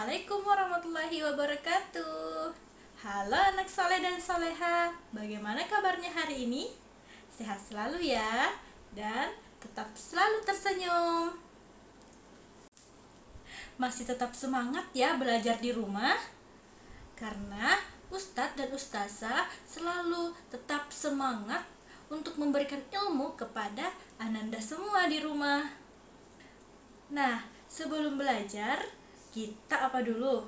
Assalamualaikum warahmatullahi wabarakatuh. Halo anak soleh dan soleha, bagaimana kabarnya hari ini? Sehat selalu ya, dan tetap selalu tersenyum. Masih tetap semangat ya belajar di rumah? Karena Ustadz dan Ustazah selalu tetap semangat untuk memberikan ilmu kepada Ananda semua di rumah. Nah, sebelum belajar, kita apa dulu?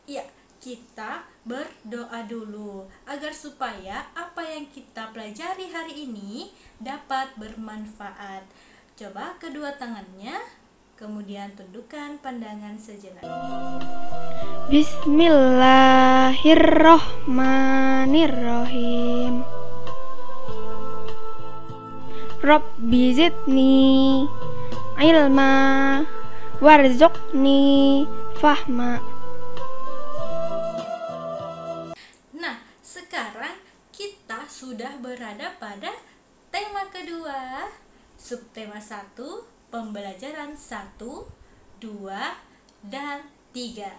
Ya, kita berdoa dulu agar supaya apa yang kita pelajari hari ini dapat bermanfaat. Coba kedua tangannya, kemudian tundukkan pandangan sejenak. Bismillahirrohmanirrohim. Rabbi zidni ilma warzuqni fahma. Nah, sekarang kita sudah berada pada tema kedua, subtema 1, pembelajaran 1, 2, dan 3.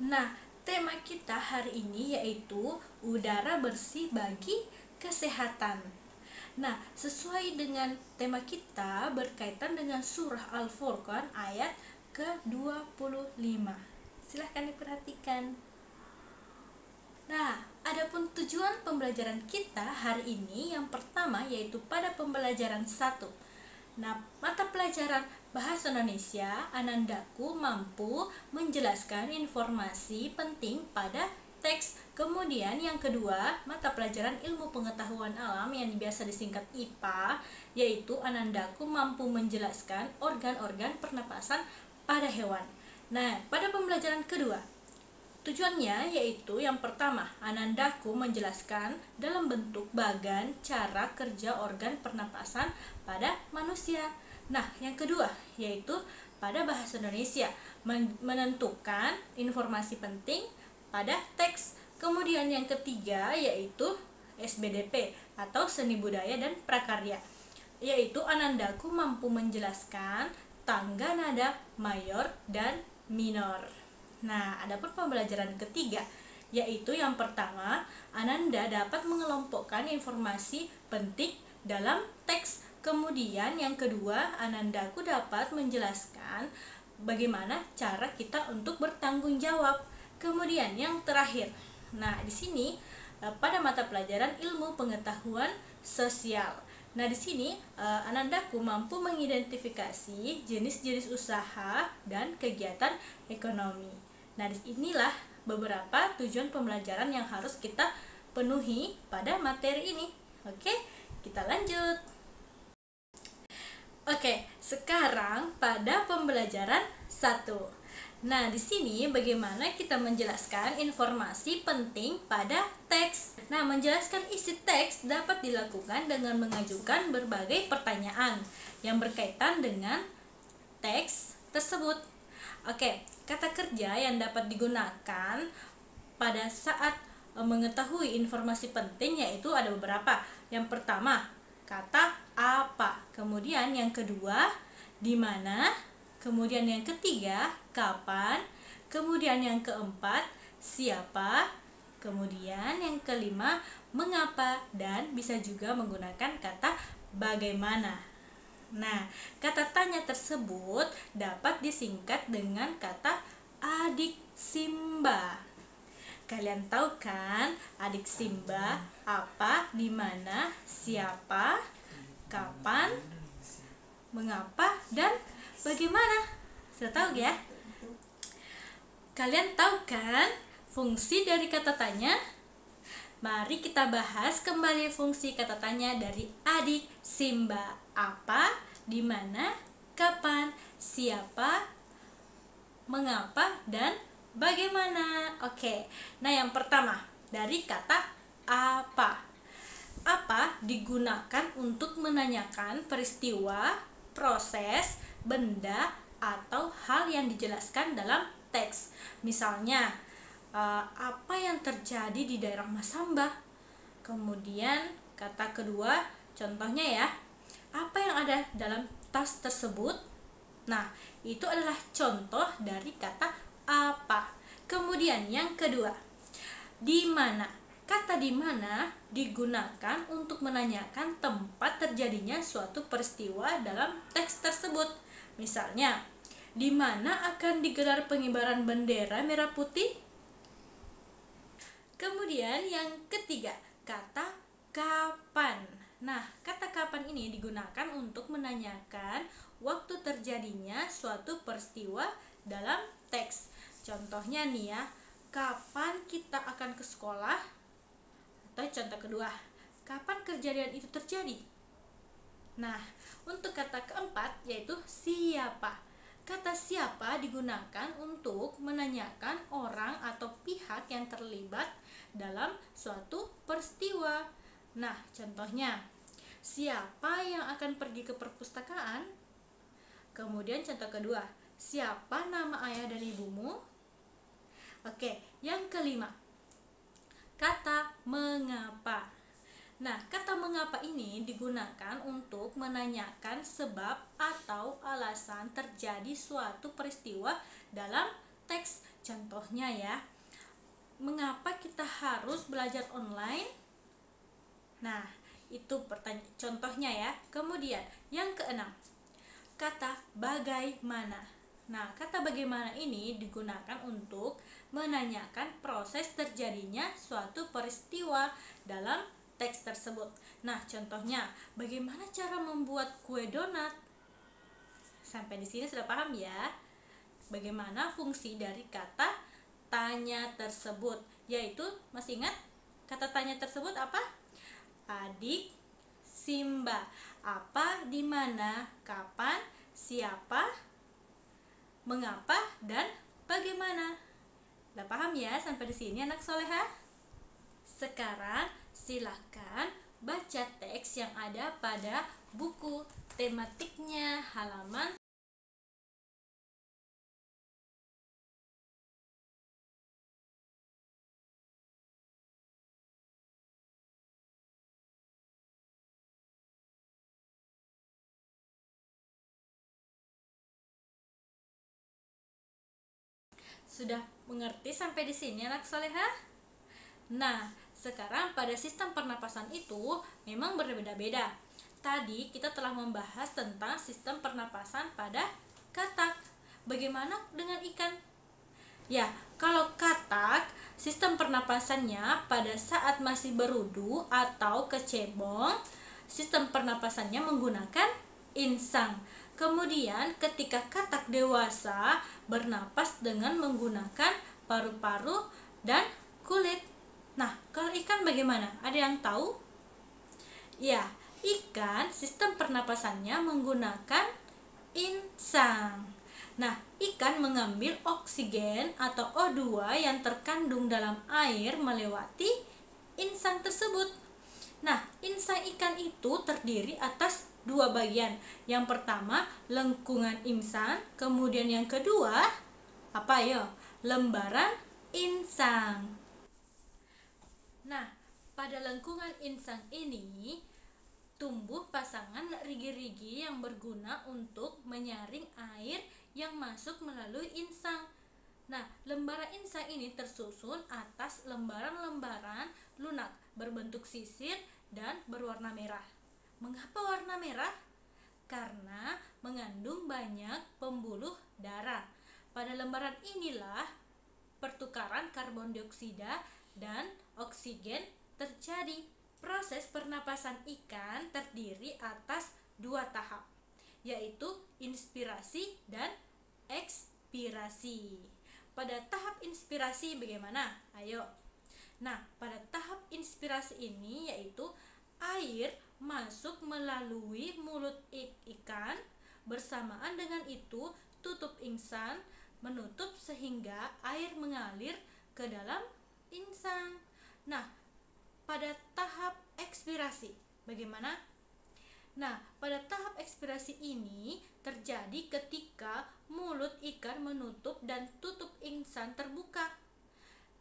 Nah, tema kita hari ini yaitu udara bersih bagi kesehatan. Nah, sesuai dengan tema kita berkaitan dengan surah Al-Furqan ayat ke-25. Silahkan diperhatikan. Nah, adapun tujuan pembelajaran kita hari ini yang pertama yaitu pada pembelajaran 1. Nah, mata pelajaran Bahasa Indonesia, Anandaku mampu menjelaskan informasi penting pada teks. Kemudian yang kedua, mata pelajaran ilmu pengetahuan alam yang biasa disingkat IPA, yaitu Anandaku mampu menjelaskan organ-organ pernapasan pada hewan. Nah, pada pembelajaran kedua, tujuannya yaitu yang pertama, Anandaku menjelaskan dalam bentuk bagan cara kerja organ pernapasan pada manusia. Nah, yang kedua yaitu pada bahasa Indonesia menentukan informasi penting pada teks. Kemudian yang ketiga yaitu SBDP atau seni budaya dan prakarya, yaitu Anandaku mampu menjelaskan tangga nada mayor dan minor. Nah, adapun pembelajaran ketiga yaitu yang pertama, Ananda dapat mengelompokkan informasi penting dalam teks. Kemudian yang kedua, Anandaku dapat menjelaskan bagaimana cara kita untuk bertanggung jawab. Kemudian yang terakhir, nah di sini pada mata pelajaran ilmu pengetahuan sosial. Nah di sini Anandaku mampu mengidentifikasi jenis-jenis usaha dan kegiatan ekonomi. Nah inilah beberapa tujuan pembelajaran yang harus kita penuhi pada materi ini. Oke, kita lanjut. Oke, sekarang pada pembelajaran 1. Nah, di sini bagaimana kita menjelaskan informasi penting pada teks. Nah, menjelaskan isi teks dapat dilakukan dengan mengajukan berbagai pertanyaan yang berkaitan dengan teks tersebut. Oke, kata kerja yang dapat digunakan pada saat mengetahui informasi penting yaitu ada beberapa. Yang pertama, kata apa. Kemudian yang kedua, di mana. Kemudian yang ketiga, kapan. Kemudian yang keempat, siapa. Kemudian yang kelima, mengapa. Dan bisa juga menggunakan kata bagaimana. Nah, kata tanya tersebut dapat disingkat dengan kata adik Simba. Kalian tahu kan adik Simba apa, di mana, siapa, kapan, mengapa, dan bagaimana? Sudah tahu ya? Kalian tahu kan fungsi dari kata tanya? Mari kita bahas kembali fungsi kata tanya dari adik Simba. Apa, di mana, kapan, siapa, mengapa, dan bagaimana. Oke, nah yang pertama dari kata apa. Apa digunakan untuk menanyakan peristiwa, proses, benda, atau hal yang dijelaskan dalam teks. Misalnya, apa yang terjadi di daerah Masamba. Kemudian kata kedua, contohnya ya, apa yang ada dalam tas tersebut. Nah, itu adalah contoh dari kata apa. Kemudian yang kedua, di mana. Kata di mana digunakan untuk menanyakan tempat terjadinya suatu peristiwa dalam teks tersebut. Misalnya, di mana akan digelar pengibaran bendera merah putih? Kemudian yang ketiga, kata kapan. Nah, kata kapan ini digunakan untuk menanyakan waktu terjadinya suatu peristiwa dalam teks. Contohnya nih ya, kapan kita akan ke sekolah? Atau contoh kedua, kapan kejadian itu terjadi? Nah, untuk kata keempat yaitu siapa. Kata siapa digunakan untuk menanyakan orang atau pihak yang terlibat dalam suatu peristiwa. Nah, contohnya, siapa yang akan pergi ke perpustakaan? Kemudian contoh kedua, siapa nama ayah dan ibumu? Oke, yang kelima, kata mengapa. Nah, kata mengapa ini digunakan untuk menanyakan sebab atau alasan terjadi suatu peristiwa dalam teks. Contohnya ya, mengapa kita harus belajar online? Nah, itu contohnya ya. Kemudian, yang keenam, kata bagaimana. Nah, kata bagaimana ini digunakan untuk menanyakan proses terjadinya suatu peristiwa dalam teks tersebut. Nah, contohnya, bagaimana cara membuat kue donat? Sampai di sini sudah paham ya? Bagaimana fungsi dari kata tanya tersebut? Yaitu, masih ingat kata tanya tersebut apa? Adik Simba. Apa, di mana, kapan, siapa, mengapa, dan bagaimana. Udah paham ya sampai di sini anak soleha? Sekarang silakan baca teks yang ada pada buku tematiknya halaman. Sudah mengerti sampai di sini anak soleha? Nah, sekarang pada sistem pernapasan itu memang berbeda-beda. Tadi kita telah membahas tentang sistem pernapasan pada katak. Bagaimana dengan ikan? Ya, kalau katak, sistem pernapasannya pada saat masih berudu atau kecebong, sistem pernapasannya menggunakan insang. Kemudian ketika katak dewasa bernapas dengan menggunakan paru-paru dan kulit. Nah, kalau ikan bagaimana? Ada yang tahu? Ya, ikan sistem pernapasannya menggunakan insang. Nah, ikan mengambil oksigen atau O2 yang terkandung dalam air melewati insang tersebut. Nah, insang ikan itu terdiri atas dua bagian. Yang pertama, lengkungan insang, kemudian yang kedua, apa ya? Lembaran insang. Nah, pada lengkungan insang ini tumbuh pasangan rigi-rigi yang berguna untuk menyaring air yang masuk melalui insang. Nah, lembaran insang ini tersusun atas lembaran-lembaran lunak berbentuk sisir dan berwarna merah. Mengapa warna merah? Karena mengandung banyak pembuluh darah. Pada lembaran inilah pertukaran karbon dioksida dan oksigen terjadi. Proses pernapasan ikan terdiri atas dua tahap, yaitu inspirasi dan ekspirasi. Pada tahap inspirasi bagaimana? Ayo. Nah, pada tahap inspirasi ini yaitu air masuk melalui mulut ikan, bersamaan dengan itu tutup insang menutup sehingga air mengalir ke dalam insang. Nah, pada tahap ekspirasi bagaimana? Nah, pada tahap ekspirasi ini terjadi ketika mulut ikan menutup dan tutup insang terbuka.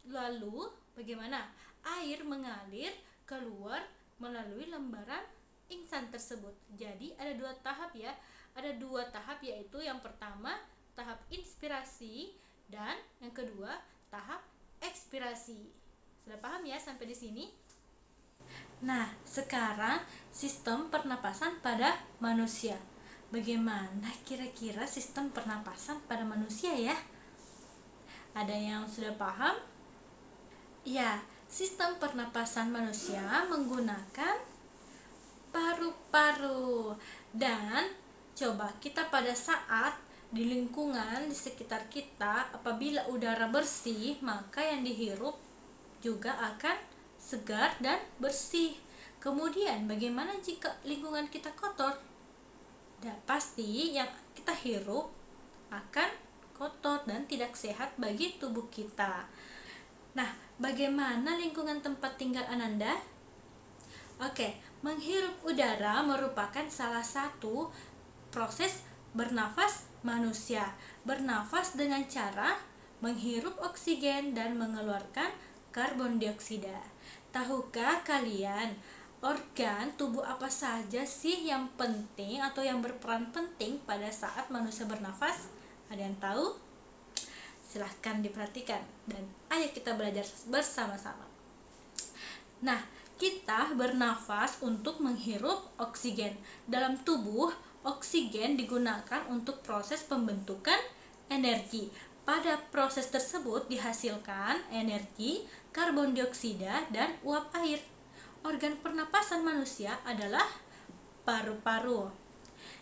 Lalu, bagaimana? Air mengalir keluar melalui lembaran insang tersebut. Jadi, ada dua tahap ya. Ada 2 tahap, yaitu yang pertama tahap inspirasi dan yang kedua tahap ekspirasi. Sudah paham ya sampai di sini? Nah, sekarang sistem pernapasan pada manusia. Bagaimana kira-kira sistem pernapasan pada manusia ya? Ada yang sudah paham? Ya, sistem pernapasan manusia menggunakan paru-paru. Dan coba kita pada saat di lingkungan di sekitar kita, apabila udara bersih, maka yang dihirup juga akan segar dan bersih. Kemudian bagaimana jika lingkungan kita kotor? Dan pasti yang kita hirup akan kotor dan tidak sehat bagi tubuh kita. Nah, bagaimana lingkungan tempat tinggal Ananda? Oke, menghirup udara merupakan salah satu proses bernafas manusia. Bernafas dengan cara menghirup oksigen dan mengeluarkan karbon dioksida. Tahukah kalian organ tubuh apa saja sih yang penting atau yang berperan penting pada saat manusia bernafas? Ada yang tahu? Silahkan diperhatikan dan ayo kita belajar bersama-sama. Nah, kita bernafas untuk menghirup oksigen. Dalam tubuh, oksigen digunakan untuk proses pembentukan energi. Pada proses tersebut dihasilkan energi, karbon dioksida, dan uap air. Organ pernapasan manusia adalah paru-paru.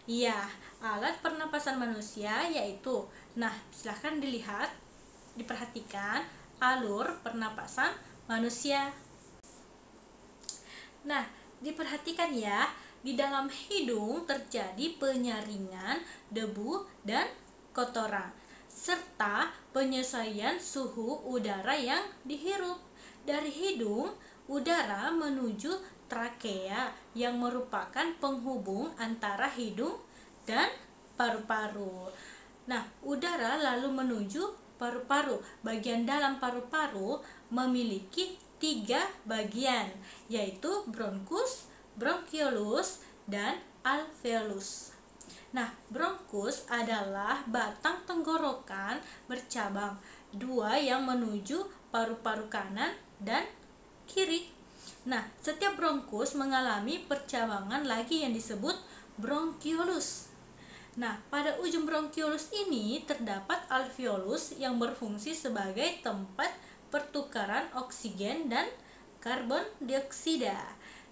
Ya, alat pernapasan manusia yaitu, nah silahkan dilihat, diperhatikan alur pernapasan manusia. Nah, diperhatikan ya, di dalam hidung terjadi penyaringan debu dan kotoran, serta penyesuaian suhu udara yang dihirup. Dari hidung, udara menuju trakea yang merupakan penghubung antara hidung dan paru-paru. Nah, udara lalu menuju paru-paru. Bagian dalam paru-paru memiliki 3 bagian, yaitu bronkus, bronkiolus, dan alveolus. Nah, bronkus adalah batang tenggorokan bercabang, 2 yang menuju paru-paru kanan dan kiri. Nah, setiap bronkus mengalami percabangan lagi yang disebut bronkiolus. Nah, pada ujung bronkiolus ini terdapat alveolus yang berfungsi sebagai tempat pertukaran oksigen dan karbon dioksida.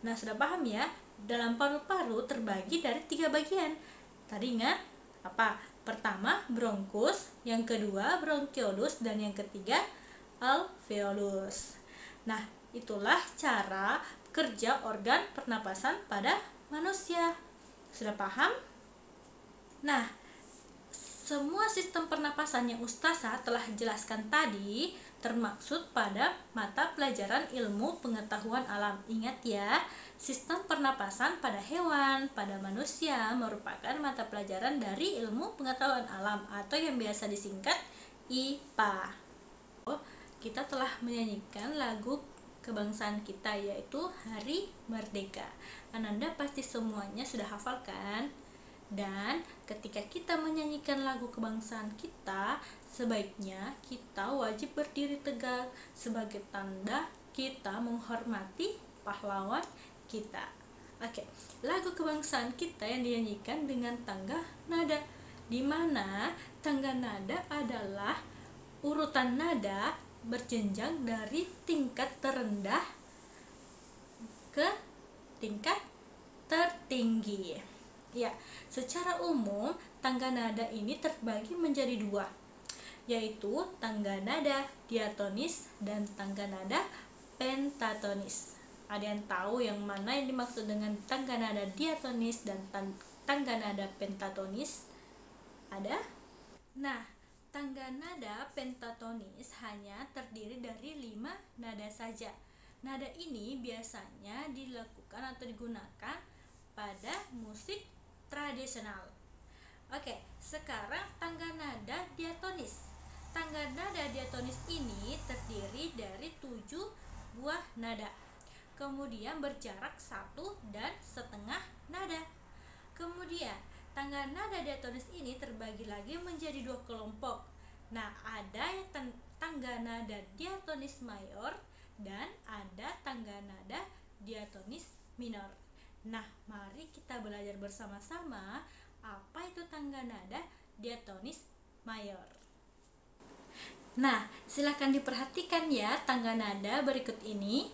Nah, sudah paham ya? Dalam paru-paru terbagi dari 3 bagian. Tadi ingat apa? Pertama bronkus, yang kedua bronkiolus, dan yang ketiga alveolus. Nah, itulah cara kerja organ pernapasan pada manusia. Sudah paham? Nah, semua sistem pernapasan yang Ustazah telah jelaskan tadi termaksud pada mata pelajaran ilmu pengetahuan alam. Ingat ya, sistem pernapasan pada hewan, pada manusia merupakan mata pelajaran dari ilmu pengetahuan alam atau yang biasa disingkat IPA. Kita telah menyanyikan lagu kebangsaan kita, yaitu Hari Merdeka. Ananda pasti semuanya sudah hafal kan? Dan ketika kita menyanyikan lagu kebangsaan kita, sebaiknya kita wajib berdiri tegak sebagai tanda kita menghormati pahlawan kita. Oke, lagu kebangsaan kita yang dinyanyikan dengan tangga nada, di mana tangga nada adalah urutan nada berjenjang dari tingkat terendah ke tingkat tertinggi. Ya, secara umum tangga nada ini terbagi menjadi 2, yaitu tangga nada diatonis dan tangga nada pentatonis. Ada yang tahu yang mana yang dimaksud dengan tangga nada diatonis dan tangga nada pentatonis? Ada? Nah, tangga nada pentatonis hanya terdiri dari 5 nada saja. Nada ini biasanya dilakukan atau digunakan pada musik tradisional. Oke, sekarang tangga nada diatonis. Tangga nada diatonis ini terdiri dari 7 buah nada, kemudian berjarak 1,5 nada. Kemudian tangga nada diatonis ini terbagi lagi menjadi dua kelompok. Nah, ada yang tangga nada diatonis mayor dan ada tangga nada diatonis minor. Nah, mari kita belajar bersama-sama apa itu tangga nada diatonis mayor. Nah, silakan diperhatikan ya tangga nada berikut ini.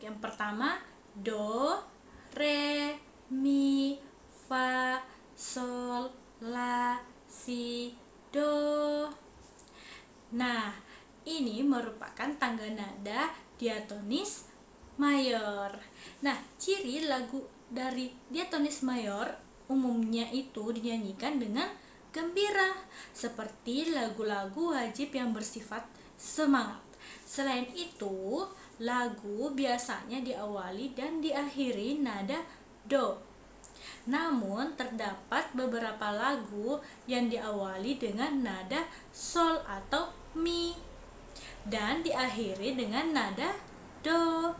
Yang pertama, do, re, mi, fa, sol, la, si, do. Nah, ini merupakan tangga nada diatonis mayor. Nah, ciri lagu dari diatonis mayor umumnya itu dinyanyikan dengan gembira, seperti lagu-lagu wajib yang bersifat semangat. Selain itu, lagu biasanya diawali dan diakhiri nada do. Namun, terdapat beberapa lagu yang diawali dengan nada sol atau mi dan diakhiri dengan nada do.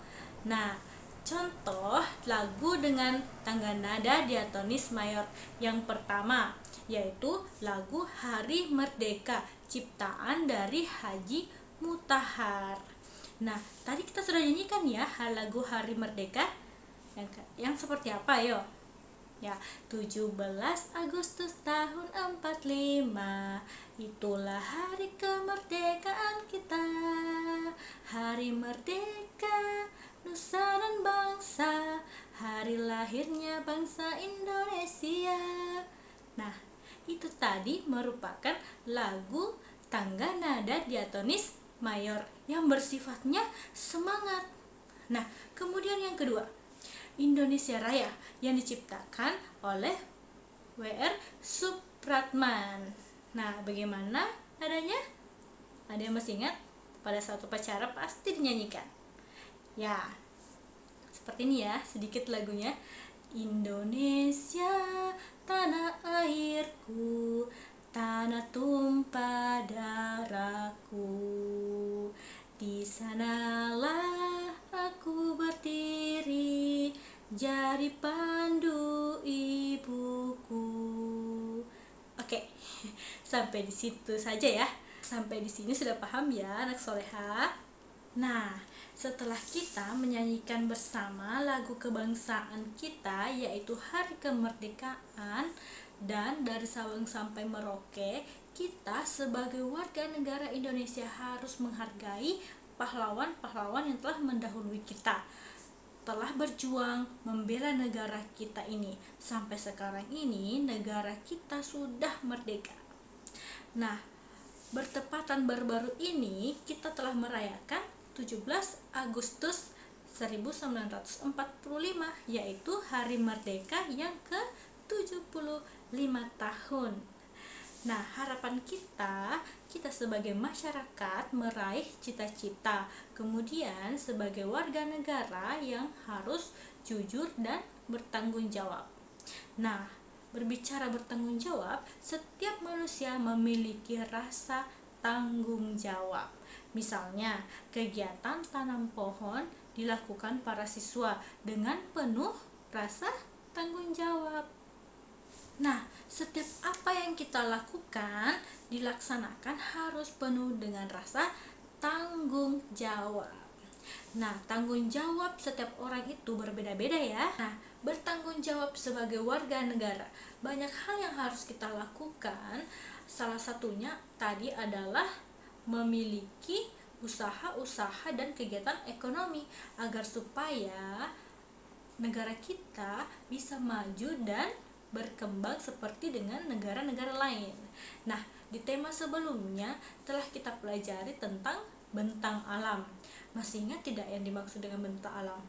Nah, contoh lagu dengan tangga nada diatonis mayor yang pertama yaitu lagu Hari Merdeka ciptaan dari Haji Mutahar. Nah, tadi kita sudah nyanyikan ya lagu Hari Merdeka yang seperti apa yo? Ya, 17 Agustus tahun 45, itulah hari kemerdekaan kita. Hari merdeka, nusa dan bangsa, hari lahirnya bangsa Indonesia. Nah, itu tadi merupakan lagu tangga nada diatonis mayor yang bersifatnya semangat. Nah, kemudian yang kedua, Indonesia Raya yang diciptakan oleh W.R. Supratman. Nah, bagaimana nadanya? Ada yang masih ingat? Pada saat upacara pasti dinyanyikan. Ya, seperti ini ya sedikit lagunya. Indonesia tanah airku, tanah tumpah darahku, di sanalah aku berdiri, jadi pandu ibuku. Oke, sampai di situ saja ya. Sampai di sini sudah paham ya anak soleha? Nah, setelah kita menyanyikan bersama lagu kebangsaan kita yaitu Hari Kemerdekaan dan dari Sabang sampai Merauke, kita sebagai warga negara Indonesia harus menghargai pahlawan-pahlawan yang telah mendahului kita, telah berjuang membela negara kita ini. Sampai sekarang ini negara kita sudah merdeka. Nah, bertepatan baru-baru ini kita telah merayakan 17 Agustus 1945 yaitu Hari Merdeka yang ke-75 tahun. Nah, harapan kita sebagai masyarakat meraih cita-cita, kemudian sebagai warga negara yang harus jujur dan bertanggung jawab. Nah, berbicara bertanggung jawab, setiap manusia memiliki rasa tanggung jawab. Misalnya, kegiatan tanam pohon dilakukan para siswa dengan penuh rasa tanggung jawab. Nah, setiap apa yang kita lakukan dilaksanakan harus penuh dengan rasa tanggung jawab. Nah, tanggung jawab setiap orang itu berbeda-beda ya. Nah, bertanggung jawab sebagai warga negara, banyak hal yang harus kita lakukan. Salah satunya tadi adalah memiliki usaha-usaha dan kegiatan ekonomi agar supaya negara kita bisa maju dan berkembang seperti dengan negara-negara lain. Nah, di tema sebelumnya telah kita pelajari tentang bentang alam. Masih ingat tidak yang dimaksud dengan bentang alam?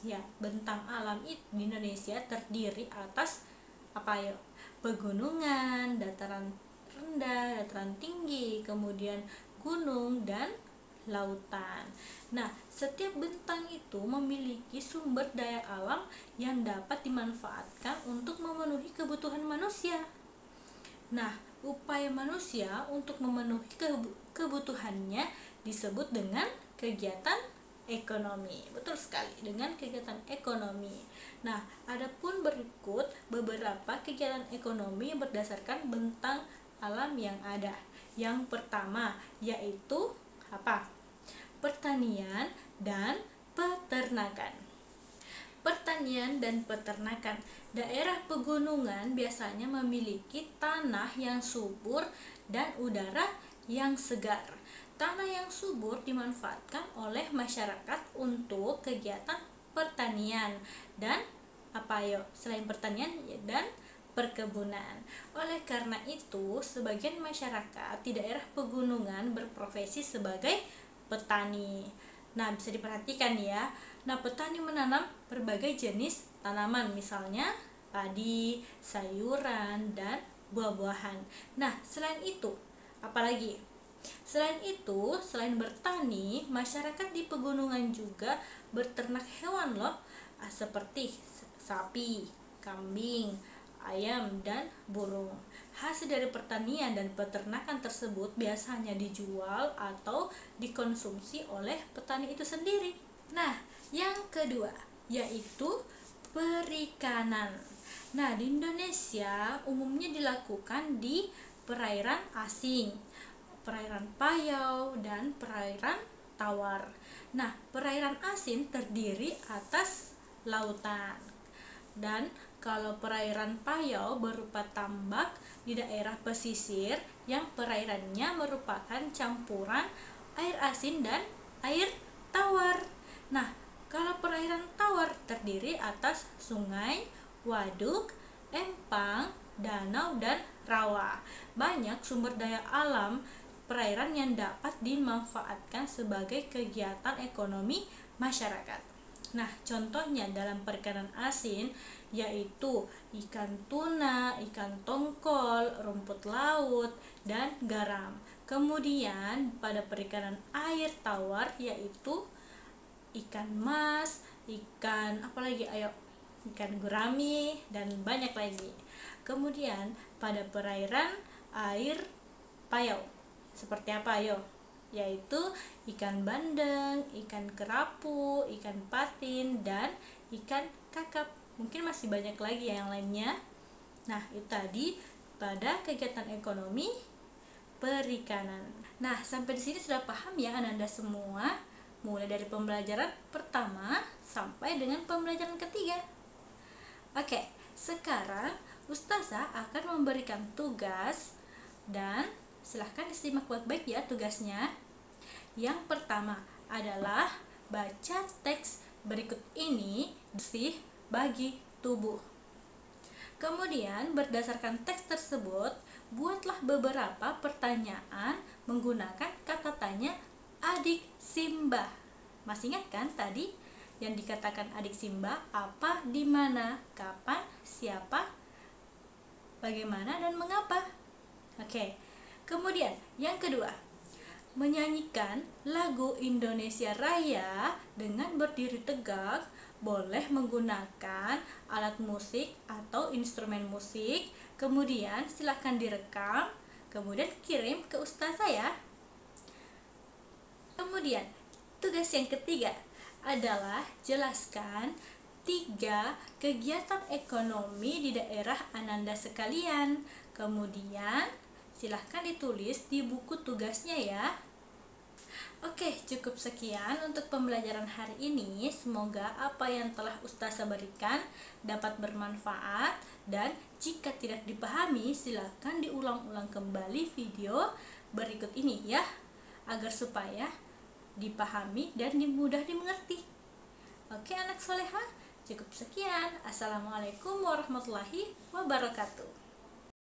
Ya, bentang alam itu di Indonesia terdiri atas apa ya? Pegunungan, dataran rendah, dataran tinggi, kemudian gunung dan lautan. Nah, setiap bentang itu memiliki sumber daya alam yang dapat dimanfaatkan untuk memenuhi kebutuhan manusia. Nah, upaya manusia untuk memenuhi kebutuhannya disebut dengan kegiatan ekonomi. Betul sekali, dengan kegiatan ekonomi. Nah, adapun berikut beberapa kegiatan ekonomi berdasarkan bentang alam yang ada. Yang pertama yaitu apa? Pertanian dan peternakan. Pertanian dan peternakan. Daerah pegunungan biasanya memiliki tanah yang subur dan udara yang segar. Tanah yang subur dimanfaatkan oleh masyarakat untuk kegiatan pertanian dan selain pertanian dan perkebunan. Oleh karena itu, sebagian masyarakat di daerah pegunungan berprofesi sebagai petani. Nah, bisa diperhatikan ya. Nah, petani menanam berbagai jenis tanaman, misalnya padi, sayuran, dan buah-buahan. Nah, selain itu, apalagi? Selain bertani, masyarakat di pegunungan juga berternak hewan loh, seperti sapi, kambing, ayam, dan burung. Hasil dari pertanian dan peternakan tersebut biasanya dijual atau dikonsumsi oleh petani itu sendiri. Nah, yang kedua yaitu perikanan. Nah, di Indonesia umumnya dilakukan di perairan asing, perairan Payau, dan perairan Tawar. Nah, perairan asing terdiri atas lautan. Dan kalau perairan Payau berupa tambak di daerah pesisir yang perairannya merupakan campuran air asin dan air tawar. Nah, kalau perairan tawar terdiri atas sungai, waduk, empang, danau, dan rawa. Banyak sumber daya alam perairan yang dapat dimanfaatkan sebagai kegiatan ekonomi masyarakat. Nah, contohnya dalam perikanan asin yaitu ikan tuna, ikan tongkol, rumput laut, dan garam. Kemudian pada perikanan air tawar yaitu ikan mas, ikan ikan gurami, dan banyak lagi. Kemudian pada perairan air Payau seperti apa? Yaitu ikan bandeng, ikan kerapu, ikan patin, dan ikan kakap. Mungkin masih banyak lagi yang lainnya. Nah, itu tadi pada kegiatan ekonomi perikanan. Nah, sampai di sini sudah paham ya Ananda semua, mulai dari pembelajaran pertama sampai dengan pembelajaran ketiga. Oke, sekarang Ustazah akan memberikan tugas dan silahkan disimak baik-baik ya tugasnya. Yang pertama adalah baca teks berikut ini bersih bagi tubuh. Kemudian berdasarkan teks tersebut, buatlah beberapa pertanyaan menggunakan kata tanya adik Simba. Masih ingat kan tadi yang dikatakan adik Simba? Apa, di mana, kapan, siapa, bagaimana, dan mengapa? Oke. Kemudian yang kedua, menyanyikan lagu Indonesia Raya dengan berdiri tegak, boleh menggunakan alat musik atau instrumen musik. Kemudian silakan direkam, kemudian kirim ke Ustazah ya. Kemudian tugas yang ketiga adalah jelaskan 3 kegiatan ekonomi di daerah Ananda sekalian. Kemudian silahkan ditulis di buku tugasnya ya. Oke, cukup sekian untuk pembelajaran hari ini. Semoga apa yang telah Ustazah berikan dapat bermanfaat, dan jika tidak dipahami silahkan diulang-ulang kembali video berikut ini ya, agar supaya dipahami dan mudah dimengerti. Oke anak soleha, cukup sekian. Assalamualaikum warahmatullahi wabarakatuh.